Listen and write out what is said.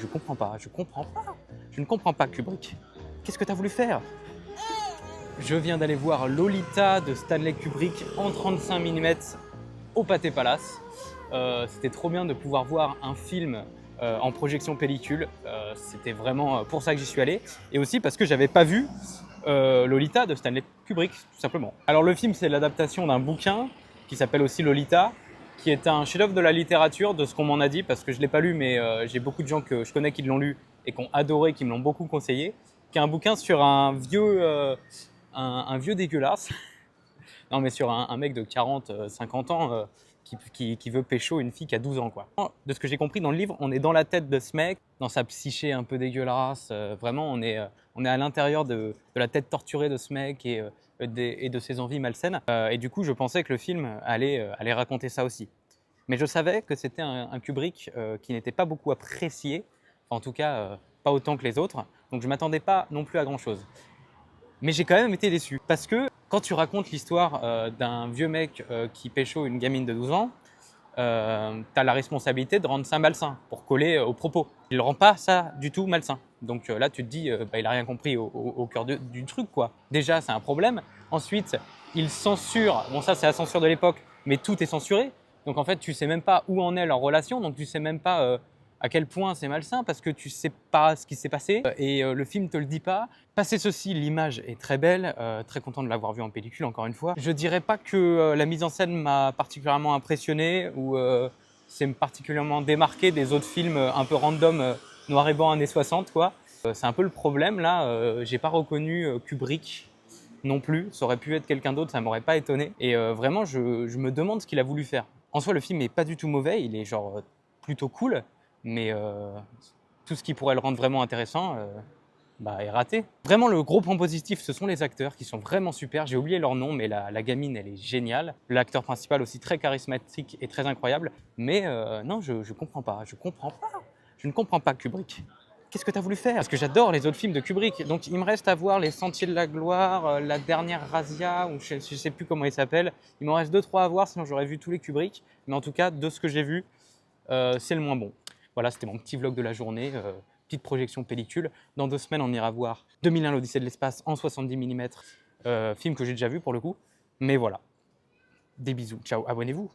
comprends pas, je comprends pas. Je ne comprends pas, Kubrick. Qu'est-ce que tu as voulu faire? Je viens d'aller voir Lolita de Stanley Kubrick en 35 mm au Pathé Palace. C'était trop bien de pouvoir voir un film en projection pellicule. C'était vraiment pour ça que j'y suis allé. Et aussi parce que j'avais pas vu Lolita de Stanley Kubrick, tout simplement. Alors le film, c'est l'adaptation d'un bouquin qui s'appelle aussi Lolita, qui est un chef-d'œuvre de la littérature, de ce qu'on m'en a dit, parce que je ne l'ai pas lu, mais j'ai beaucoup de gens que je connais qui l'ont lu et qui ont adoré, qui me l'ont beaucoup conseillé, qui est un bouquin sur un vieux dégueulasse, non mais sur un mec de 40, 50 ans qui veut pécho une fille qui a 12 ans, quoi. De ce que j'ai compris dans le livre, on est dans la tête de ce mec, dans sa psyché un peu dégueulasse, vraiment on est à l'intérieur de la tête torturée de ce mec et de ses envies malsaines. Et du coup, je pensais que le film allait raconter ça aussi. Mais je savais que c'était un Kubrick qui n'était pas beaucoup apprécié, enfin, en tout cas pas autant que les autres, donc je ne m'attendais pas non plus à grand-chose. Mais j'ai quand même été déçu, parce que quand tu racontes l'histoire d'un vieux mec qui pécho une gamine de 12 ans, tu as la responsabilité de rendre ça malsain, pour coller au propos. Il ne rend pas ça du tout malsain. Donc là, tu te dis, il n'a rien compris au cœur du truc, quoi. Déjà, c'est un problème. Ensuite, il censure, bon ça c'est la censure de l'époque, mais tout est censuré. Donc en fait, tu ne sais même pas où en est leur relation, donc tu ne sais même pas à quel point c'est malsain, parce que tu ne sais pas ce qui s'est passé, et le film ne te le dit pas. Passé ceci, l'image est très belle, très content de l'avoir vue en pellicule encore une fois. Je dirais pas que la mise en scène m'a particulièrement impressionné, ou c'est particulièrement démarqué des autres films un peu random, noir et blanc années 60, quoi. C'est un peu le problème là, j'ai pas reconnu Kubrick non plus, ça aurait pu être quelqu'un d'autre, ça m'aurait pas étonné. Et vraiment, je me demande ce qu'il a voulu faire. En soi, le film est pas du tout mauvais, il est genre plutôt cool, mais tout ce qui pourrait le rendre vraiment intéressant est raté. Vraiment, le gros point positif, ce sont les acteurs qui sont vraiment super. J'ai oublié leur nom, mais la gamine, elle est géniale. L'acteur principal aussi très charismatique et très incroyable. Mais non, je comprends pas, je ne comprends pas Kubrick. Qu'est-ce que tu as voulu faire? Parce que j'adore les autres films de Kubrick. Donc il me reste à voir Les Sentiers de la Gloire, La Dernière Razzia, ou je ne sais plus comment il s'appelle. Il m'en reste 2-3 à voir, sinon j'aurais vu tous les Kubrick. Mais en tout cas, de ce que j'ai vu, c'est le moins bon. Voilà, c'était mon petit vlog de la journée, petite projection pellicule. Dans 2 semaines, on ira voir 2001, l'Odyssée de l'espace en 70 mm, film que j'ai déjà vu pour le coup. Mais voilà, des bisous, ciao, abonnez-vous.